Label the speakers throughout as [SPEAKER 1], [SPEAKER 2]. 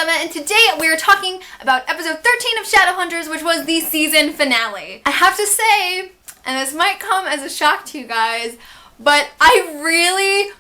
[SPEAKER 1] Emma, and today we are talking about episode 13 of Shadowhunters, which was the season finale. I have to say, and this might come as a shock to you guys, but I really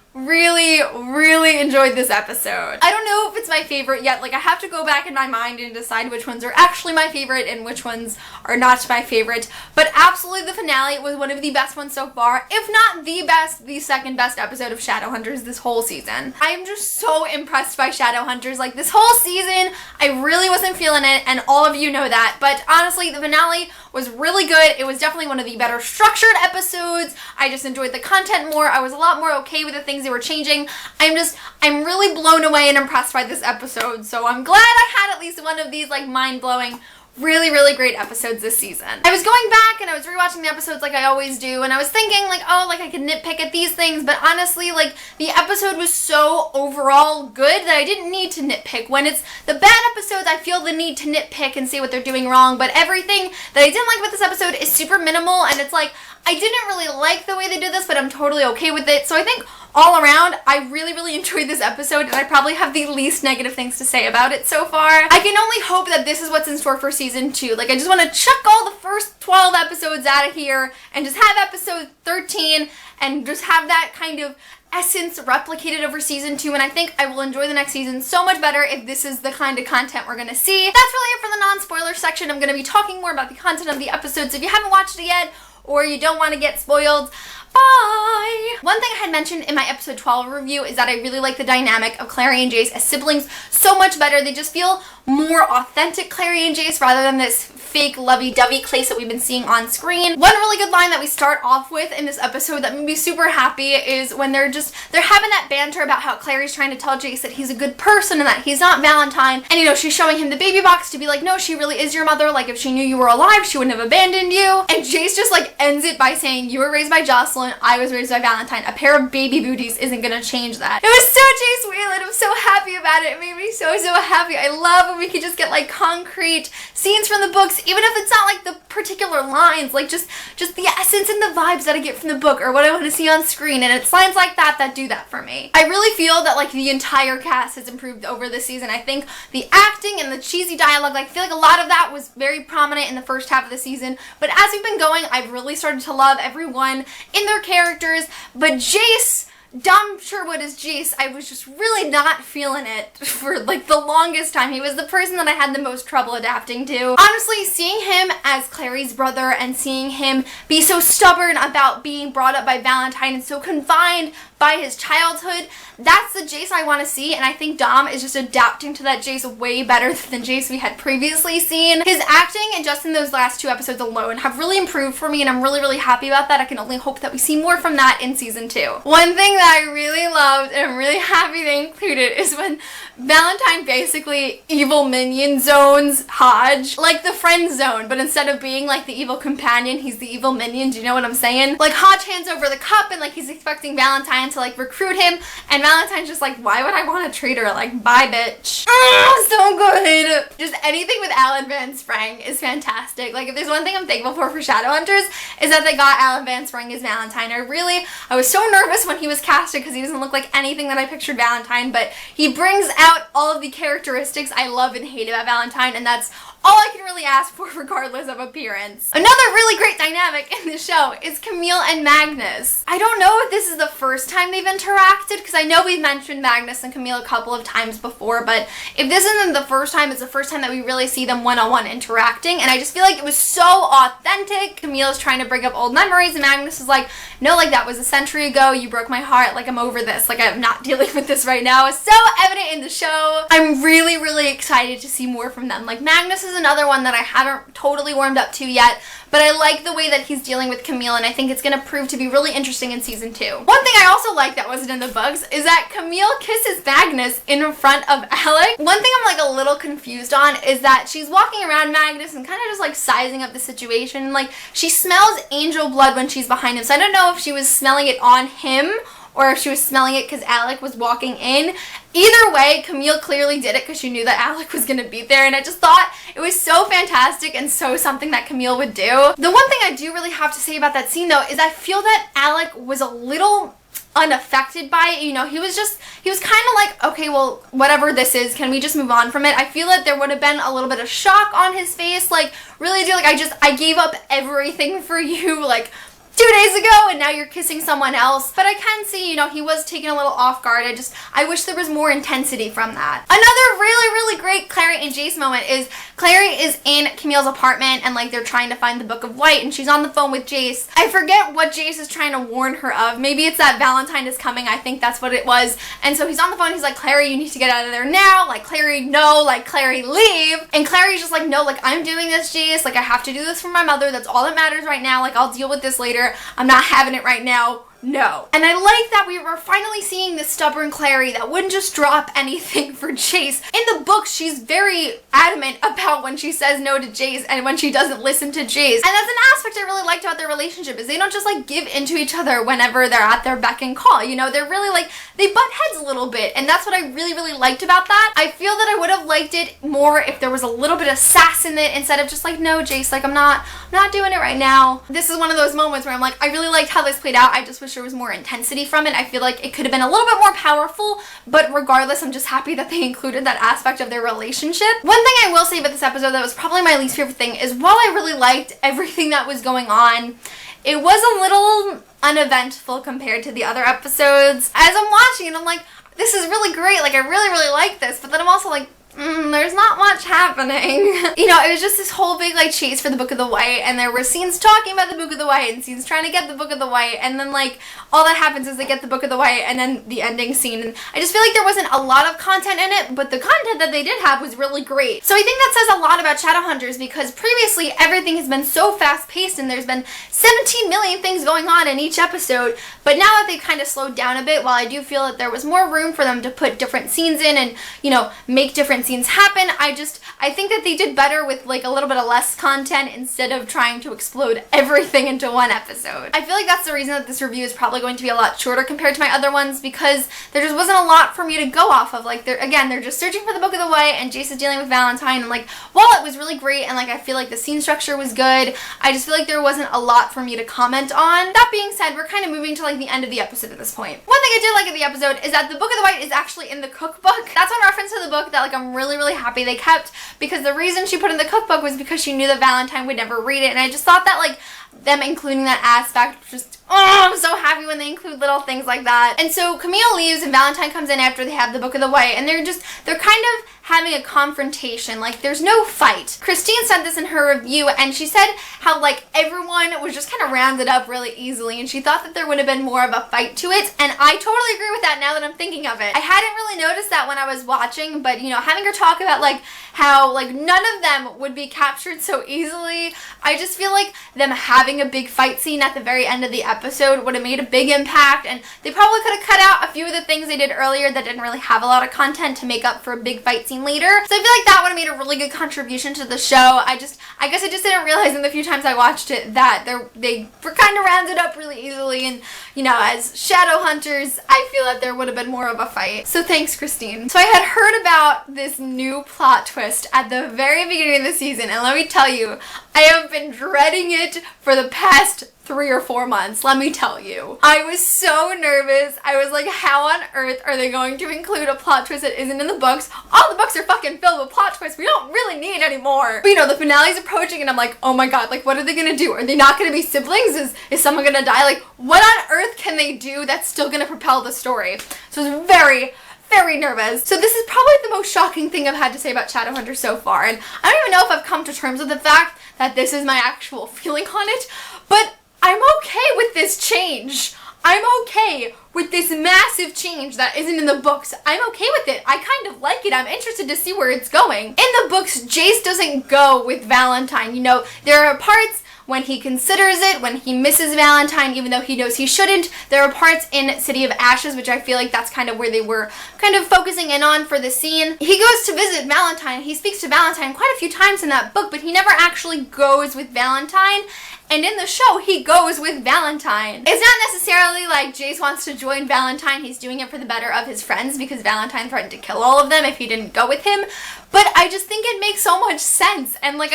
[SPEAKER 1] enjoyed this episode. I don't know if it's my favorite yet. Like, I have to go back in my mind and decide which ones are actually my favorite and which ones are not my favorite. But absolutely the finale was one of the best ones so far, if not the best, the second best episode of Shadowhunters this whole season. I am just so impressed by Shadowhunters. Like, this whole season, I really wasn't feeling it, and all of you know that. But honestly, the finale was really good. It was definitely one of the better structured episodes. I just enjoyed the content more. I was a lot more okay with the things they were changing. I'm really blown away and impressed by this episode. So I'm glad I had at least one of these like mind-blowing, really great episodes this season. I was going back and I was rewatching the episodes like I always do, and I was thinking like, oh, like I could nitpick at these things, but honestly, like, the episode was so overall good that I didn't need to nitpick. When it's the bad episodes, I feel the need to nitpick and say what they're doing wrong, but everything that I didn't like about this episode is super minimal, and it's like, I didn't really like the way they did this, but I'm totally okay with it. So I think all around, I really enjoyed this episode, and I probably have the least negative things to say about it so far. I can only hope that this is what's in store for season 2. Like, I just want to chuck all the first 12 episodes out of here and just have episode 13 and just have that kind of essence replicated over season 2, and I think I will enjoy the next season so much better if this is the kind of content we're gonna see. That's really it for the non-spoiler section. I'm gonna be talking more about the content of the episodes. If you haven't watched it yet, or you don't want to get spoiled, bye! One thing I had mentioned in my episode 12 review is that I really like the dynamic of Clary and Jace as siblings so much better. They just feel more authentic, Clary and Jace, rather than this fake lovey-dovey Clace that we've been seeing on screen. One really good line that we start off with in this episode that made me super happy is when they're having that banter about how Clary's trying to tell Jace that he's a good person and that he's not Valentine, and you know, she's showing him the baby box to be like, no, she really is your mother. Like, if she knew you were alive, she wouldn't have abandoned you. And Jace just like ends it by saying, you were raised by Jocelyn, I was raised by Valentine. A pair of baby booties isn't gonna change that. It was so Jace Whelan. I'm so happy about it. It made me so happy. I love when we could just get like concrete scenes from the books, even if it's not like the particular lines, like just the essence and the vibes that I get from the book or what I want to see on screen, and it's lines like that do that for me. I really feel that like the entire cast has improved over this season. I think the acting and the cheesy dialogue, like, I feel like a lot of that was very prominent in the first half of the season, but as we've been going, I've really started to love everyone in their characters. But Jace, Dom Sherwood as Jace, I was just really not feeling it for like the longest time. He was the person that I had the most trouble adapting to. Honestly, seeing him as Clary's brother and seeing him be so stubborn about being brought up by Valentine and so confined by his childhood, that's the Jace I want to see, and I think Dom is just adapting to that Jace way better than Jace we had previously seen. His acting and just in those last 2 episodes alone have really improved for me, and I'm really happy about that. I can only hope that we see more from that in season 2. One thing that I really loved and I'm really happy they included is when Valentine basically evil minion zones Hodge, like the friend zone, but instead of being like the evil companion, he's the evil minion. Do you know what I'm saying? Like, Hodge hands over the cup and like he's expecting Valentine to like recruit him, and Valentine's just like, why would I want to treat her? Like, bye bitch. Oh, so good. Just anything with Alan Van Sprang is fantastic. Like, if there's one thing I'm thankful for Shadowhunters, is that they got Alan Van Sprang as Valentine. I was so nervous when he was casted because he doesn't look like anything that I pictured Valentine, but he brings out all of the characteristics I love and hate about Valentine, and that's all I can really ask for regardless of appearance. Another really great dynamic in the show is Camille and Magnus. I don't know if this is the first time they've interacted, because I know we've mentioned Magnus and Camille a couple of times before, but if this isn't the first time, it's the first time that we really see them one-on-one interacting, and I just feel like it was so authentic. Camille's trying to bring up old memories, and Magnus is like, no, like, that was a century ago, you broke my heart, like, I'm over this, like, I'm not dealing with this right now. It's so evident in the show. I'm really excited to see more from them. Like, Magnus is another one that I haven't totally warmed up to yet, but I like the way that he's dealing with Camille, and I think it's going to prove to be really interesting in season 2. One thing I also like that wasn't in the books is that Camille kisses Magnus in front of Alec. One thing I'm like a little confused on is that she's walking around Magnus and kind of just like sizing up the situation. Like, she smells angel blood when she's behind him, so I don't know if she was smelling it on him or if she was smelling it because Alec was walking in. Either way, Camille clearly did it because she knew that Alec was going to be there, and I just thought it was so fantastic and so something that Camille would do. The one thing I do really have to say about that scene, though, is I feel that Alec was a little unaffected by it. You know, he was kind of like, okay, well, whatever this is, can we just move on from it? I feel like there would have been a little bit of shock on his face, like, really, dude, like, I gave up everything for you, like, 2 days ago, and now you're kissing someone else. But I can see, you know, he was taken a little off guard. I wish there was more intensity from that. Another really great Clary and Jace moment is Clary is in Camille's apartment, and like they're trying to find the Book of White, and she's on the phone with Jace. I forget what Jace is trying to warn her of. Maybe it's that Valentine is coming. I think that's what it was. And so he's on the phone. He's like, Clary, you need to get out of there now. Like, Clary, no. Like, Clary, leave. And Clary's just like, no, like, I'm doing this, Jace. Like, I have to do this for my mother. That's all that matters right now. Like, I'll deal with this later. I'm not having it right now. No. And I like that we were finally seeing this stubborn Clary that wouldn't just drop anything for Jace. In the book, she's very adamant about when she says no to Jace and when she doesn't listen to Jace. And that's an aspect I really liked about their relationship, is they don't just like give into each other whenever they're at their beck and call. You know, they're really like, they butt heads a little bit. And that's what I really liked about that. I feel that I would have liked it more if there was a little bit of sass in it instead of just like, no, Jace, like, I'm not doing it right now. This is one of those moments where I'm like, I really liked how this played out. I just wish there was more intensity from it. I feel like it could have been a little bit more powerful, but regardless, I'm just happy that they included that aspect of their relationship. One thing I will say about this episode that was probably my least favorite thing is, while I really liked everything that was going on, it was a little uneventful compared to the other episodes. As I'm watching it, I'm like, this is really great. Like, I really like this, but then I'm also like, there's not much happening. You know, it was just this whole big like chase for the Book of the White, and there were scenes talking about the Book of the White and scenes trying to get the Book of the White, and then like all that happens is they get the Book of the White and then the ending scene. And I just feel like there wasn't a lot of content in it, but the content that they did have was really great. So I think that says a lot about Shadowhunters, because previously everything has been so fast paced and there's been 17 million things going on in each episode. But now that they've kind of slowed down a bit, while I do feel that there was more room for them to put different scenes in and, you know, make different scenes happen, I think that they did better with like a little bit of less content instead of trying to explode everything into one episode. I feel like that's the reason that this review is probably going to be a lot shorter compared to my other ones, because there just wasn't a lot for me to go off of. Like, they're just searching for the Book of the White, and Jace is dealing with Valentine, and like, while it was really great and like I feel like the scene structure was good, I just feel like there wasn't a lot for me to comment on. That being said, we're kind of moving to like the end of the episode at this point. One thing I did like in the episode is that the Book of the White is actually in the cookbook. That's one reference to the book that like I'm really happy they kept, because the reason she put in the cookbook was because she knew that Valentine would never read it, and I just thought that like them including that aspect just, oh, I'm so happy when they include little things like that. And so Camille leaves and Valentine comes in after they have the Book of the White, and they're kind of having a confrontation. Like, there's no fight. Christine said this in her review, and she said how like everyone was just kind of rounded up really easily, and she thought that there would have been more of a fight to it, and I totally agree with that now that I'm thinking of it. I hadn't really noticed that when I was watching, but you know, having her talk about like how like none of them would be captured so easily, I just feel like them having a big fight scene at the very end of the episode would have made a big impact, and they probably could have cut out a few of the things they did earlier that didn't really have a lot of content to make up for a big fight scene later. So I feel like that would have made a really good contribution to the show. I guess I just didn't realize in the few times I watched it that they were kind of rounded up really easily, and you know, as Shadowhunters, I feel that there would have been more of a fight. So thanks, Christine. So I had heard about this new plot twist at the very beginning of the season, and let me tell you, I have been dreading it for the past 3 or 4 months, let me tell you. I was so nervous. I was like, how on earth are they going to include a plot twist that isn't in the books? All the books are fucking filled with plot twists we don't really need anymore. But you know, the finale's approaching and I'm like, oh my god, like what are they gonna do? Are they not gonna be siblings? Is someone gonna die? Like, what on earth can they do that's still gonna propel the story? So I was very nervous. So this is probably the most shocking thing I've had to say about Shadowhunters so far, and I don't even know if I've come to terms with the fact that this is my actual feeling on it, but I'm okay with this change. I'm okay with this massive change that isn't in the books. I'm okay with it. I kind of like it. I'm interested to see where it's going. In the books, Jace doesn't go with Valentine. You know, there are parts when he considers it, when he misses Valentine, even though he knows he shouldn't. There are parts in City of Ashes, which I feel like that's kind of where they were kind of focusing in on for the scene. He goes to visit Valentine. He speaks to Valentine quite a few times in that book, but he never actually goes with Valentine. And in the show, he goes with Valentine. It's not necessarily like Jace wants to join Valentine. He's doing it for the better of his friends because Valentine threatened to kill all of them if he didn't go with him. But I just think it makes so much sense. And like,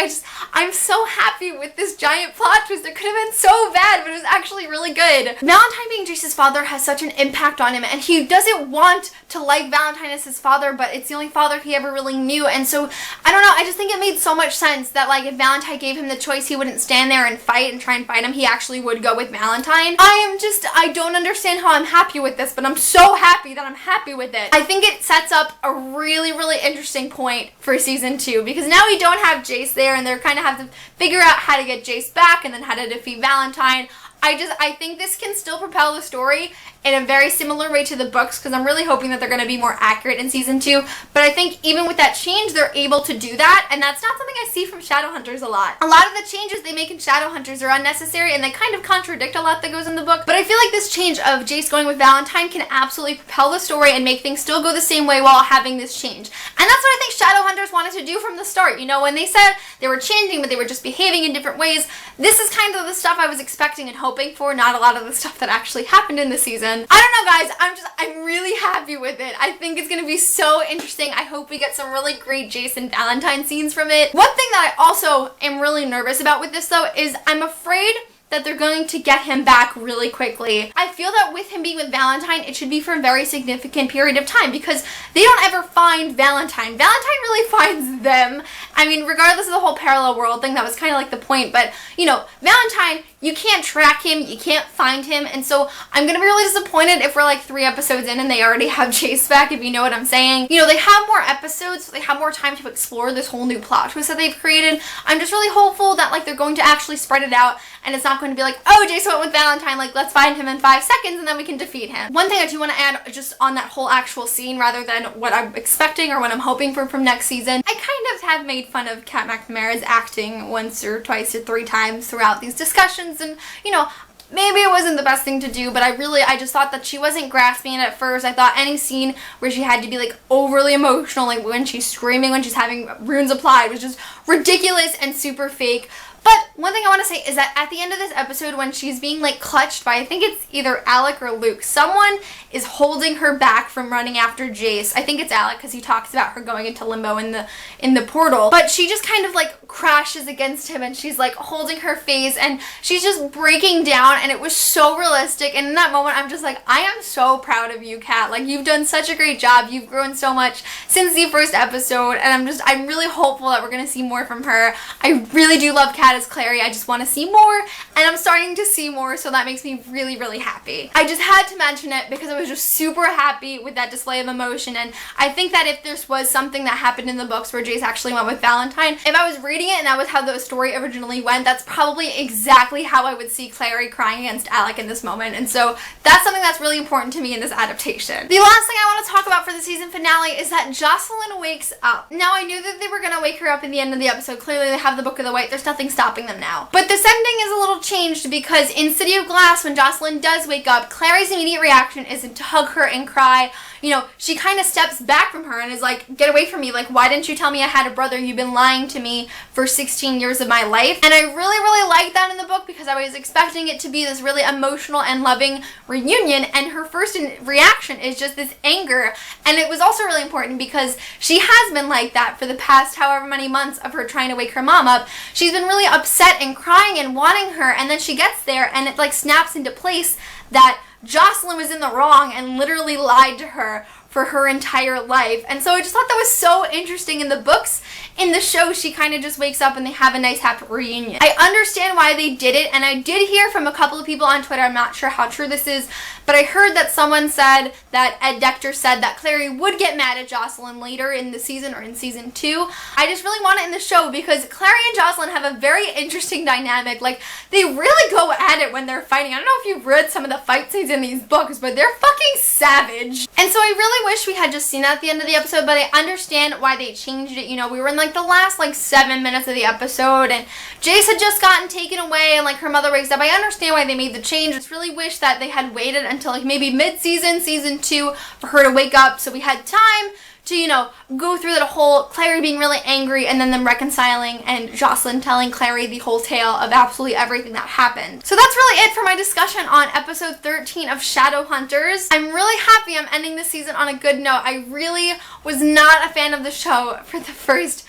[SPEAKER 1] I'm so happy with this giant plot twist. It could have been so bad, but it was actually really good. Valentine being Jace's father has such an impact on him, and he doesn't want to like Valentine as his father, but it's the only father he ever really knew. And so, I don't know, I just think it made so much sense that like if Valentine gave him the choice, he wouldn't stand there and fight and try and fight him. He actually would go with Valentine. I don't understand how I'm happy with this, but I'm so happy that I'm happy with it. I think it sets up a really, really interesting point for season 2, because now we don't have Jace there, and they're kind of have to figure out how to get Jace back and then how to defeat Valentine. I think this can still propel the story in a very similar way to the books, because I'm really hoping that they're going to be more accurate in season 2. But I think even with that change, they're able to do that, and that's not something I see from Shadowhunters a lot. A lot of the changes they make in Shadowhunters are unnecessary, and they kind of contradict a lot that goes in the book. But I feel like this change of Jace going with Valentine can absolutely propel the story and make things still go the same way while having this change. And that's what I think Shadowhunters wanted to do from the start. You know, when they said they were changing, but they were just behaving in different ways, this is kind of the stuff I was expecting and hoping for, not a lot of the stuff that actually happened in the season. I don't know, guys, I'm really happy with it. I think it's gonna be so interesting. I hope we get some really great Jace and Valentine scenes from it. One thing that I also am really nervous about with this though is I'm afraid that they're going to get him back really quickly. I feel that with him being with Valentine, it should be for a very significant period of time, because they don't ever find Valentine. Valentine really finds them. I mean, regardless of the whole parallel world thing, that was kind of like the point, but, you know, Valentine, you can't track him, you can't find him, and so I'm gonna be really disappointed if we're like 3 episodes in and they already have Jace back, if you know what I'm saying. You know, they have more episodes, so they have more time to explore this whole new plot twist that they've created. I'm just really hopeful that like they're going to actually spread it out, and it's not going to be like, oh, Jace went with Valentine, like let's find him in 5 seconds and then we can defeat him. One thing I do want to add just on that whole actual scene, rather than what I'm expecting or what I'm hoping for from next season, I kind of have made fun of Kat McNamara's acting once or twice or 3 times throughout these discussions, and you know, maybe it wasn't the best thing to do, but I just thought that she wasn't grasping it at first. I thought any scene where she had to be like overly emotional, like when she's screaming, when she's having runes applied, was just ridiculous and super fake. But one thing I want to say is that at the end of this episode, when she's being like clutched by, I think it's either Alec or Luke, someone is holding her back from running after Jace. I think it's Alec, because he talks about her going into limbo in the portal. But she just kind of like crashes against him, and she's like holding her face, and she's just breaking down, and it was so realistic. And in that moment, I'm just like, I am so proud of you, Kat. Like, you've done such a great job. You've grown so much since the first episode, and I'm really hopeful that we're gonna see more from her. I really do love Kat as Clary. I just want to see more, and I'm starting to see more, so that makes me really, really happy. I just had to mention it because I was just super happy with that display of emotion, and I think that if this was something that happened in the books where Jace actually went with Valentine, if I was reading it and that was how the story originally went, that's probably exactly how I would see Clary crying against Alec in this moment, and so that's something that's really important to me in this adaptation. The last thing I want to talk about for the season finale is that Jocelyn wakes up. Now, I knew that they were going to wake her up in the end of the episode. Clearly, they have the Book of the White. There's nothing stopping them now. But this ending is a little changed, because in City of Glass, when Jocelyn does wake up, Clary's immediate reaction isn't to hug her and cry. You know, she kind of steps back from her and is like, get away from me. Like, why didn't you tell me I had a brother? You've been lying to me for 16 years of my life. And I really, really like that in the book, because I was expecting it to be this really emotional and loving reunion, and her first reaction is just this anger. And it was also really important because she has been like that for the past however many months of her trying to wake her mom up. She's been really upset and crying and wanting her, and then she gets there and it like snaps into place that Jocelyn was in the wrong and literally lied to her for her entire life. And so I just thought that was so interesting. In the books, in the show, she kind of just wakes up and they have a nice happy reunion. I understand why they did it, and I did hear from a couple of people on Twitter, I'm not sure how true this is, but I heard that someone said that Ed Dector said that Clary would get mad at Jocelyn later in the season, or in season 2. I just really want it in the show because Clary and Jocelyn have a very interesting dynamic. Like, they really go at it when they're fighting. I don't know if you've read some of the fight scenes in these books, but they're fucking savage. And so I really wish we had just seen that at the end of the episode, but I understand why they changed it. You know, we were in like the last like 7 minutes of the episode, and Jace had just gotten taken away, and like her mother wakes up. I understand why they made the change. I just really wish that they had waited until like maybe mid-season, season 2, for her to wake up, so we had time to, you know, go through that whole Clary being really angry and then them reconciling and Jocelyn telling Clary the whole tale of absolutely everything that happened. So that's really it for my discussion on episode 13 of Shadowhunters. I'm really happy I'm ending this season on a good note. I really was not a fan of the show for the first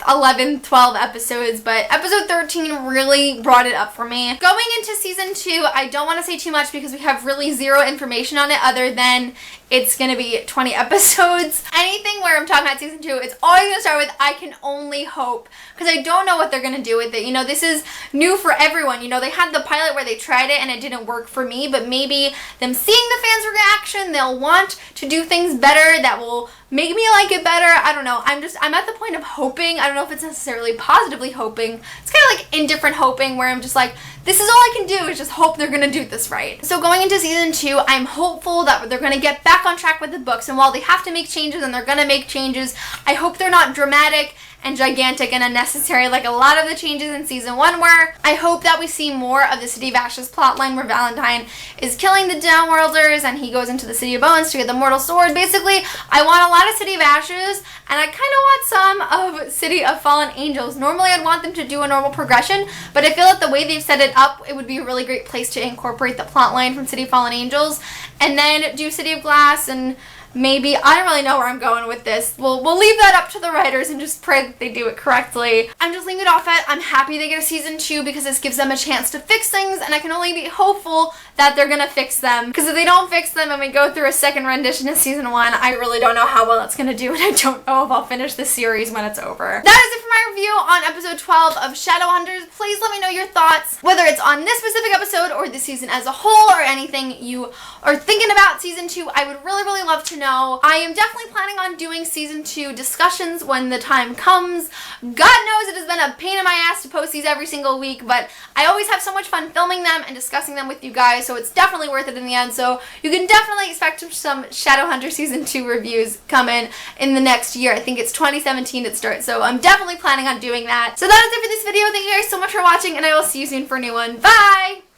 [SPEAKER 1] 11, 12 episodes, but episode 13 really brought it up for me. Going into season 2, I don't want to say too much because we have really zero information on it other than it's going to be 20 episodes. Anything where I'm talking about season 2, it's always going to start with I can only hope, because I don't know what they're going to do with it. You know, this is new for everyone. You know, they had the pilot where they tried it and it didn't work for me, but maybe them seeing the fans' reaction, they'll want to do things better that will make me like it better. I don't know. I'm at the point of hoping. I don't know if it's necessarily positively hoping. It's kind of like indifferent hoping where I'm just like, this is all I can do is just hope they're going to do this right. So going into season 2, I'm hopeful that they're going to get back on track with the books, and while they have to make changes and they're going to make changes, I hope they're not dramatic and gigantic and unnecessary like a lot of the changes in season 1 were. I hope that we see more of the City of Ashes plotline where Valentine is killing the Downworlders and he goes into the City of Bones to get the Mortal Sword. Basically, I want a lot of City of Ashes and I kind of want some of City of Fallen Angels. Normally I'd want them to do a normal progression, but I feel like the way they've set it up, it would be a really great place to incorporate the plotline from City of Fallen Angels and then do City of Glass and maybe, I don't really know where I'm going with this. We'll leave that up to the writers and just pray that they do it correctly. I'm just leaving it off at I'm happy they get a season 2 because this gives them a chance to fix things, and I can only be hopeful that they're gonna fix them. Because if they don't fix them and we go through a second rendition of season 1, I really don't know how well it's gonna do, and I don't know if I'll finish this series when it's over. That is it for my review on episode 12 of Shadowhunters. Please let me know your thoughts, whether it's on this specific episode or the season as a whole or anything you are thinking about season 2. I would really, really love to know. I am definitely planning on doing season 2 discussions when the time comes. God knows it has been a pain in my ass to post these every single week, but I always have so much fun filming them and discussing them with you guys, so it's definitely worth it in the end. So you can definitely expect some Shadowhunter season 2 reviews coming in the next year. I think it's 2017 it starts, so I'm definitely planning on doing that. So that is it for this video. Thank you guys so much for watching, and I will see you soon for a new one. Bye!